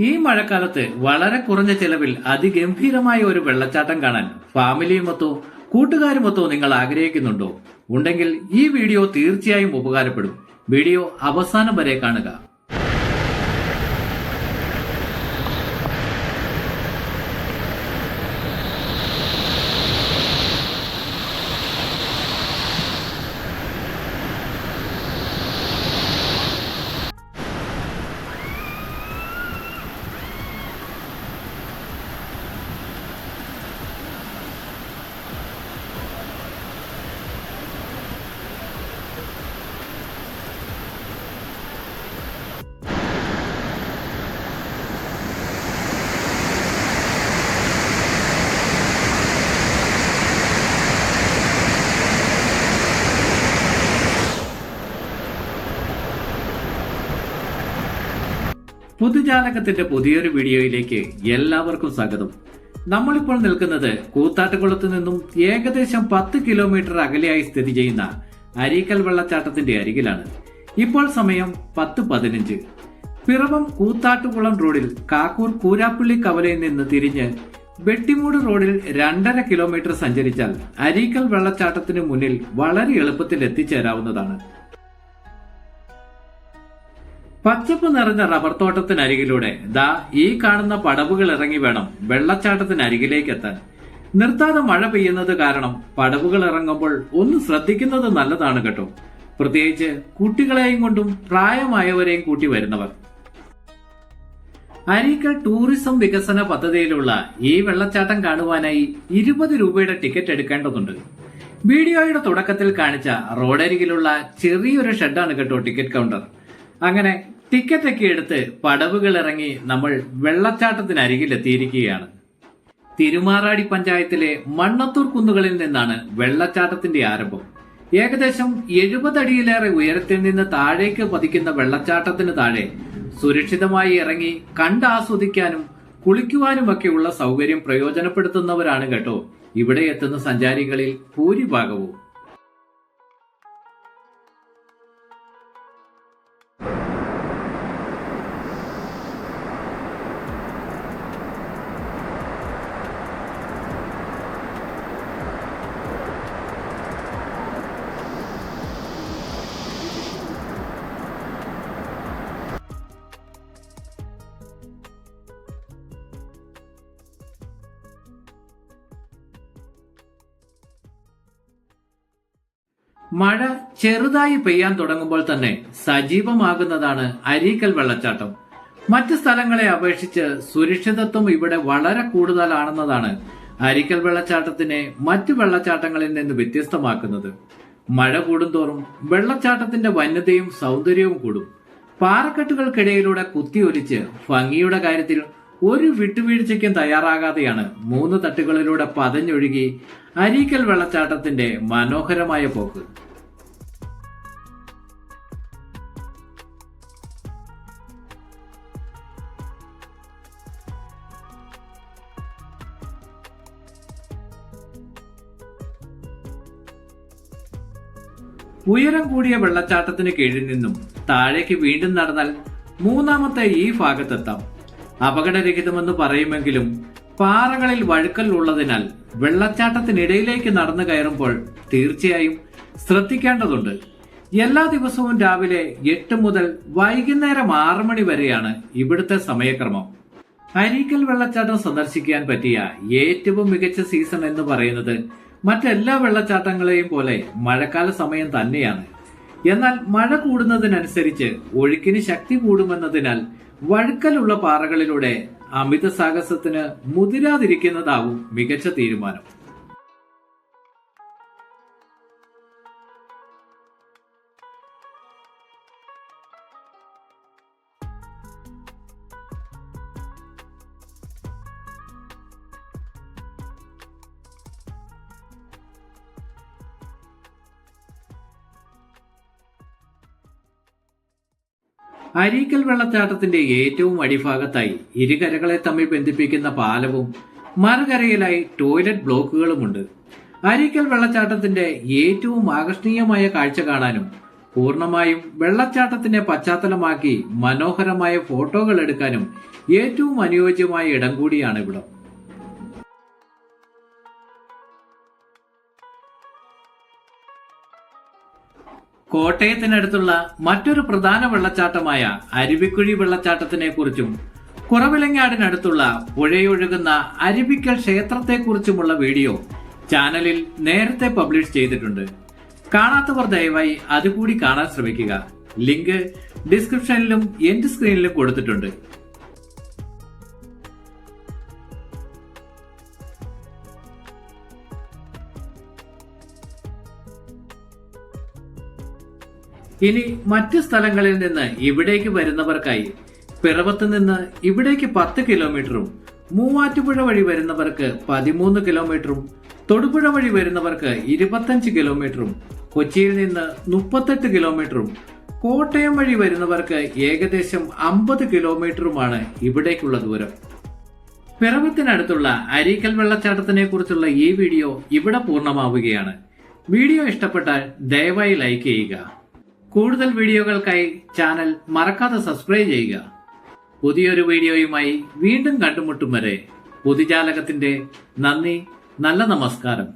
ഈ മഴക്കാലത്ത് വളരെ കുറഞ്ഞ ചെലവിൽ അതിഗംഭീരമായ ഒരു വെള്ളച്ചാട്ടം കാണാൻ ഫാമിലിയുമൊത്തോ കൂട്ടുകാരുമൊത്തോ നിങ്ങൾ ആഗ്രഹിക്കുന്നുണ്ടോ? ഉണ്ടെങ്കിൽ ഈ വീഡിയോ തീർച്ചയായും ഉപകാരപ്പെടും. വീഡിയോ അവസാനം വരെ കാണുക. പുതുജാലകത്തിന്റെ പുതിയൊരു വീഡിയോയിലേക്ക് എല്ലാവർക്കും സ്വാഗതം. നമ്മളിപ്പോൾ നിൽക്കുന്നത് കൂത്താട്ടുകുളത്ത് നിന്നും ഏകദേശം 10 കിലോമീറ്റർ അകലെയായി സ്ഥിതി ചെയ്യുന്ന അരീക്കൽ വെള്ളച്ചാട്ടത്തിന്റെ അരികിലാണ്. ഇപ്പോൾ സമയം 10:15. പിറവം കൂത്താട്ടുകുളം റോഡിൽ കാക്കൂർ കൂരാപ്പള്ളി കവലയിൽ നിന്ന് തിരിഞ്ഞ് വെട്ടിമൂട് റോഡിൽ 2.5 കിലോമീറ്റർ സഞ്ചരിച്ചാൽ അരീക്കൽ വെള്ളച്ചാട്ടത്തിന് മുന്നിൽ വളരെ എളുപ്പത്തിൽ എത്തിച്ചേരാവുന്നതാണ്. പച്ചപ്പ് നിറഞ്ഞ റബ്ബർ തോട്ടത്തിനരികിലൂടെ ദാ ഈ കാണുന്ന പടവുകൾ ഇറങ്ങി വേണം വെള്ളച്ചാട്ടത്തിനരികിലേക്ക് എത്താൻ. നിർത്താതെ മഴ പെയ്യുന്നത് കാരണം പടവുകൾ ഇറങ്ങുമ്പോൾ ഒന്ന് ശ്രദ്ധിക്കുന്നത് നല്ലതാണ് കേട്ടോ, പ്രത്യേകിച്ച് കുട്ടികളെയും കൊണ്ടും പ്രായമായവരെയും കൂട്ടി വരുന്നവർ. അരീക്കൽ ടൂറിസം വികസന പദ്ധതിയിലുള്ള ഈ വെള്ളച്ചാട്ടം കാണുവാനായി 20 രൂപയുടെ ടിക്കറ്റ് എടുക്കേണ്ടതുണ്ട്. വീഡിയോയുടെ തുടക്കത്തിൽ കാണിച്ച റോഡരികിലുള്ള ചെറിയൊരു ഷെഡാണ് കേട്ടോ ടിക്കറ്റ് കൗണ്ടർ. അങ്ങനെ ടിക്കറ്റൊക്കെ എടുത്ത് പടവുകൾ ഇറങ്ങി നമ്മൾ വെള്ളച്ചാട്ടത്തിനരികിൽ എത്തിയിരിക്കുകയാണ്. തിരുമാറാടി പഞ്ചായത്തിലെ മണ്ണത്തൂർ കുന്നുകളിൽ നിന്നാണ് വെള്ളച്ചാട്ടത്തിന്റെ ആരംഭം. ഏകദേശം 70 അടിയിലേറെ ഉയരത്തിൽ നിന്ന് താഴേക്ക് പതിക്കുന്ന വെള്ളച്ചാട്ടത്തിന് താഴെ സുരക്ഷിതമായി ഇറങ്ങി കണ്ടാസ്വദിക്കാനും കുളിക്കുവാനുമൊക്കെയുള്ള സൗകര്യം പ്രയോജനപ്പെടുത്തുന്നവരാണ് കേട്ടോ ഇവിടെ എത്തുന്ന സഞ്ചാരികളിൽ ഭൂരിഭാഗവും. മഴ ചെറുതായി പെയ്യാൻ തുടങ്ങുമ്പോൾ തന്നെ സജീവമാകുന്നതാണ് അരീക്കൽ വെള്ളച്ചാട്ടം. മറ്റ് സ്ഥലങ്ങളെ അപേക്ഷിച്ച് സുരക്ഷിതത്വം ഇവിടെ വളരെ കൂടുതലാണെന്നതാണ് അരീക്കൽ വെള്ളച്ചാട്ടത്തിനെ മറ്റു വെള്ളച്ചാട്ടങ്ങളിൽ നിന്ന് വ്യത്യസ്തമാക്കുന്നത്. മഴ കൂടുന്തോറും വെള്ളച്ചാട്ടത്തിന്റെ വന്യതയും സൗന്ദര്യവും കൂടും. പാറക്കെട്ടുകൾക്കിടയിലൂടെ കുത്തിയൊലിച്ച് ഭംഗിയുടെ കാര്യത്തിൽ ഒരു വിട്ടുവീഴ്ചയ്ക്കും തയ്യാറാകാതെയാണ് 3 തട്ടുകളിലൂടെ പതഞ്ഞൊഴുകി അരീക്കൽ വെള്ളച്ചാട്ടത്തിന്റെ മനോഹരമായ പോക്ക്. ഉയരം കൂടിയ വെള്ളച്ചാട്ടത്തിന് കീഴിൽ നിന്നും താഴേക്ക് വീണ്ടും നടന്നാൽ 3ാമത്തെ ഈ ഭാഗത്തെത്താം. അപകടരഹിതമെന്ന് പറയുമെങ്കിലും പാറകളിൽ വഴുക്കൽ ഉള്ളതിനാൽ വെള്ളച്ചാട്ടത്തിനിടയിലേക്ക് നടന്നു കയറുമ്പോൾ തീർച്ചയായും ശ്രദ്ധിക്കേണ്ടതുണ്ട്. എല്ലാ ദിവസവും രാവിലെ 8 മുതൽ വൈകുന്നേരം 6 മണി വരെയാണ് ഇവിടുത്തെ സമയക്രമം. അരീക്കൽ വെള്ളച്ചാട്ടം സന്ദർശിക്കാൻ പറ്റിയ ഏറ്റവും മികച്ച സീസൺ എന്ന് പറയുന്നത് മറ്റെല്ലാ വെള്ളച്ചാട്ടങ്ങളെയും പോലെ മഴക്കാല സമയം തന്നെയാണ്. എന്നാൽ മഴ കൂടുന്നതിനനുസരിച്ച് ഒഴുക്കിന് ശക്തി കൂടുമെന്നതിനാൽ വഴുക്കലുള്ള പാറകളിലൂടെ അമിത സാഹസത്തിന് മുതിരാതിരിക്കുന്നതാവും മികച്ച തീരുമാനം. അരീക്കൽ വെള്ളച്ചാട്ടത്തിന്റെ ഏറ്റവും അടിഭാഗത്തായി ഇരുകരകളെ തമ്മിൽ ബന്ധിപ്പിക്കുന്ന പാലവും മറുകരയിലായി ടോയ്ലറ്റ് ബ്ലോക്കുകളുമുണ്ട്. അരീക്കൽ വെള്ളച്ചാട്ടത്തിന്റെ ഏറ്റവും ആകർഷണീയമായ കാഴ്ച കാണാനും പൂർണ്ണമായും വെള്ളച്ചാട്ടത്തിനെ പശ്ചാത്തലമാക്കി മനോഹരമായ ഫോട്ടോകൾ എടുക്കാനും ഏറ്റവും അനുയോജ്യമായ ഇടം കൂടിയാണ് ഇവിടം. കോട്ടയത്തിനടുത്തുള്ള മറ്റൊരു പ്രധാന വെള്ളച്ചാട്ടമായ അരുവിക്കുഴി വെള്ളച്ചാട്ടത്തിനെ കുറിച്ചും കുറവിലങ്ങാടിനടുത്തുള്ള പുഴയൊഴുകുന്ന അരുവിക്കൽ ക്ഷേത്രത്തെക്കുറിച്ചുമുള്ള വീഡിയോ ചാനലിൽ നേരത്തെ പബ്ലിഷ് ചെയ്തിട്ടുണ്ട്. കാണാത്തവർ ദയവായി അതുകൂടി കാണാൻ ശ്രമിക്കുക. ലിങ്ക് ഡിസ്ക്രിപ്ഷനിലും എൻഡ് സ്ക്രീനിലും കൊടുത്തിട്ടുണ്ട്. ഇനി മറ്റ് സ്ഥലങ്ങളിൽ നിന്ന് ഇവിടേക്ക് വരുന്നവർക്കായി പിറവത്ത് നിന്ന് ഇവിടേക്ക് 10 കിലോമീറ്ററും, മൂവാറ്റുപുഴ വഴി വരുന്നവർക്ക് 13 കിലോമീറ്ററും, തൊടുപുഴ വഴി വരുന്നവർക്ക് 25 കിലോമീറ്ററും, കൊച്ചിയിൽ നിന്ന് 38 കിലോമീറ്ററും, കോട്ടയം വഴി വരുന്നവർക്ക് ഏകദേശം 50 കിലോമീറ്ററുമാണ് ഇവിടേക്കുള്ള ദൂരം. പിറവത്തിനടുത്തുള്ള അരീക്കൽ വെള്ളച്ചാട്ടത്തിനെ കുറിച്ചുള്ള ഈ വീഡിയോ ഇവിടെ പൂർണ്ണമാവുകയാണ്. വീഡിയോ ഇഷ്ടപ്പെട്ടാൽ ദയവായി ലൈക്ക് ചെയ്യുക. കൂടുതൽ വീഡിയോകൾക്കായി ചാനൽ മറക്കാതെ സബ്സ്ക്രൈബ് ചെയ്യുക. പുതിയൊരു വീഡിയോയുമായി വീണ്ടും കണ്ടുമുട്ടും വരെ പൊതുജാലകത്തിന്റെ നന്ദി, നല്ല നമസ്കാരം.